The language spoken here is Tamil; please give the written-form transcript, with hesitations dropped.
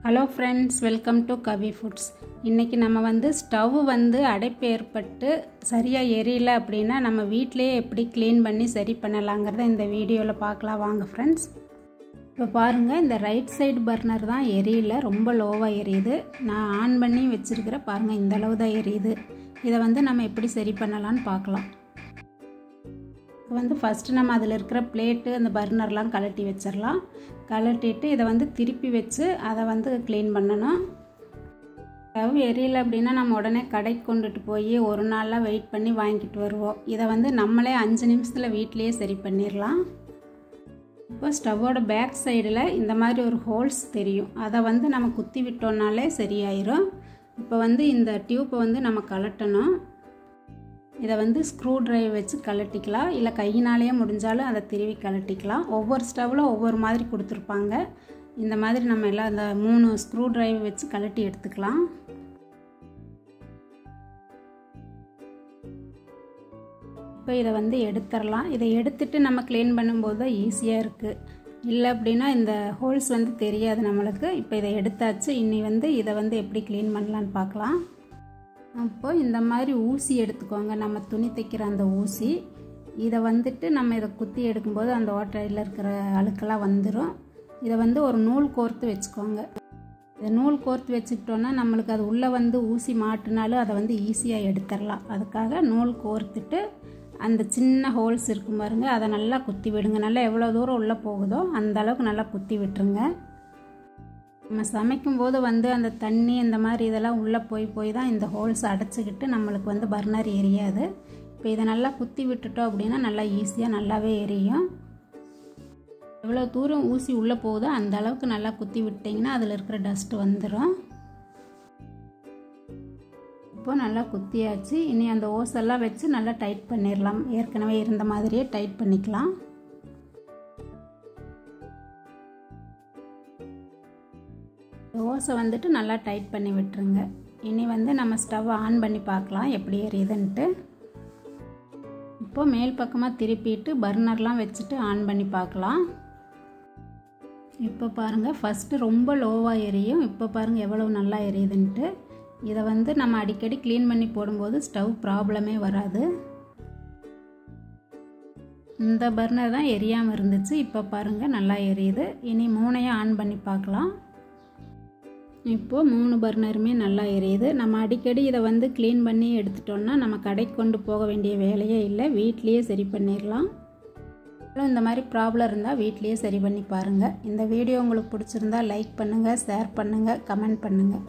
Hello friends, welcome to Kavi Foods. இன்னைக்கு நம்ம ஸ்டவ் அடைப்பு ஏற்பட்டு சரியா எரியல அப்படினா நம்ம வீட்லயே எப்படி க்ளீன் பண்ணி சரி பண்ணலாம்ங்கறத இந்த வீடியோல பார்க்கலாம் வாங்க फ्रेंड्स. இப்போ பாருங்க இந்த ரைட் சைடு பர்னர் தான் எரியல, ரொம்ப லோவா எரியுது. நான் ஆன் பண்ணி வச்சிருக்கிற பாருங்க இந்த அளவு தான் எரியுது. இத நம்ம எப்படி சரி பண்ணலாம்னு பார்க்கலாம். ஃபர்ஸ்ட் நம்ம அதில் இருக்கிற பிளேட்டு அந்த பர்னர்லாம் கலட்டி வச்சிடலாம். கலட்டிட்டு இதை திருப்பி வச்சு அதை க்ளீன் பண்ணணும். ஸ்டவ் எரியல அப்படின்னா நம்ம உடனே கடைக்கு கொண்டுட்டு போய் ஒரு நாளாக வெயிட் பண்ணி வாங்கிட்டு வருவோம். இதை நம்மளே 5 நிமிஷத்தில் வீட்டிலேயே சரி பண்ணிடலாம். இப்போ ஸ்டவோட பேக் சைடில் இந்த மாதிரி ஒரு ஹோல்ஸ் தெரியும், அதை நம்ம குத்தி விட்டோம்னாலே சரியாயிரும். இப்போ இந்த டியூப்பை நம்ம கலட்டணும். இதை ஸ்க்ரூ டிரைவ் வச்சு கலட்டிக்கலாம், இல்லை கையினாலேயே முடிஞ்சாலும் அதை திருவி கலட்டிக்கலாம். ஒவ்வொரு ஸ்டவ்வில் ஒவ்வொரு மாதிரி கொடுத்துருப்பாங்க. இந்த மாதிரி நம்ம எல்லாம் அந்த 3 ஸ்க்ரூ டிரைவ் வச்சு கலட்டி எடுத்துக்கலாம். இப்போ இதை எடுத்துடலாம். இதை எடுத்துட்டு நம்ம க்ளீன் பண்ணும்போது தான் ஈஸியாக இருக்குது. இல்லை அப்படின்னா இந்த ஹோல்ஸ் தெரியாது நம்மளுக்கு. இப்போ இதை எடுத்தாச்சு. இனி இதை எப்படி க்ளீன் பண்ணலான்னு பார்க்கலாம். அப்போ இந்த மாதிரி ஊசி எடுத்துக்கோங்க, நம்ம துணி தைக்கிற அந்த ஊசி. இதை நம்ம இதை குத்தி எடுக்கும்போது அந்த ஓட்டையில் இருக்கிற அழுக்கெல்லாம் வந்துடும். இதை ஒரு நூல் கோர்த்து வச்சுக்கோங்க. இதை நூல் கோர்த்து வச்சுக்கிட்டோன்னா நம்மளுக்கு அது உள்ளே ஊசி மாட்டினாலும் அதை ஈஸியாக எடுத்துடலாம். அதுக்காக நூல் கோர்த்துட்டு அந்த சின்ன ஹோல்ஸ் இருக்கும் பாருங்க, அதை நல்லா குத்தி விடுங்க. நல்லா எவ்வளோ தூரம் உள்ளே போகுதோ அந்த அளவுக்கு நல்லா குத்தி விட்டுருங்க. நம்ம சமைக்கும்போது அந்த தண்ணி இந்த மாதிரி இதெல்லாம் உள்ளே போய் தான் இந்த ஹோல்ஸ் அடைச்சிக்கிட்டு நம்மளுக்கு பர்னர் எரியாது. இப்போ இதை நல்லா குத்தி விட்டுட்டோம் அப்படின்னா நல்லா ஈஸியாக நல்லாவே எரியும். எவ்வளோ தூரம் ஊசி உள்ளே போகுதோ அந்த அளவுக்கு நல்லா குத்தி விட்டிங்கன்னா அதில் இருக்கிற டஸ்ட்டு வந்துடும். இப்போ நல்லா குத்தியாச்சு. இனி அந்த ஓஸெல்லாம் வச்சு நல்லா டைட் பண்ணிடலாம். ஏற்கனவே இருந்த மாதிரியே டைட் பண்ணிக்கலாம். ஓஸை நல்லா டைட் பண்ணி விட்டுருங்க. இனி நம்ம ஸ்டவ் ஆன் பண்ணி பார்க்கலாம் எப்படி எரியுதுன்ட்டு. இப்போ மேல் பக்கமாக திருப்பிட்டு பர்னர்லாம் வச்சுட்டு ஆன் பண்ணி பார்க்கலாம். இப்போ பாருங்கள் ஃபஸ்ட்டு ரொம்ப லோவாக எரியும். இப்போ பாருங்கள் எவ்வளோ நல்லா எரியுதுன்ட்டு. இதை நம்ம அடிக்கடி க்ளீன் பண்ணி போடும்போது ஸ்டவ் ப்ராப்ளமே வராது. இந்த பர்னர் தான் எரியாமல் இருந்துச்சு. இப்போ பாருங்கள் நல்லா எரியுது. இனி 3ஐயும் ஆன் பண்ணி பார்க்கலாம். இப்போது 3 பர்னருமே நல்லா எரியுது. நம்ம அடிக்கடி இதை க்ளீன் பண்ணி எடுத்துட்டோம்னா நம்ம கடைக்கு கொண்டு போக வேண்டிய வேலையே இல்லை, வீட்லேயே சரி பண்ணிடலாம். இந்த மாதிரி ப்ராப்ளம் இருந்தால் வீட்லேயே சரி பண்ணி பாருங்கள். இந்த வீடியோ உங்களுக்கு பிடிச்சிருந்தா லைக் பண்ணுங்கள், ஷேர் பண்ணுங்கள், கமெண்ட் பண்ணுங்கள்.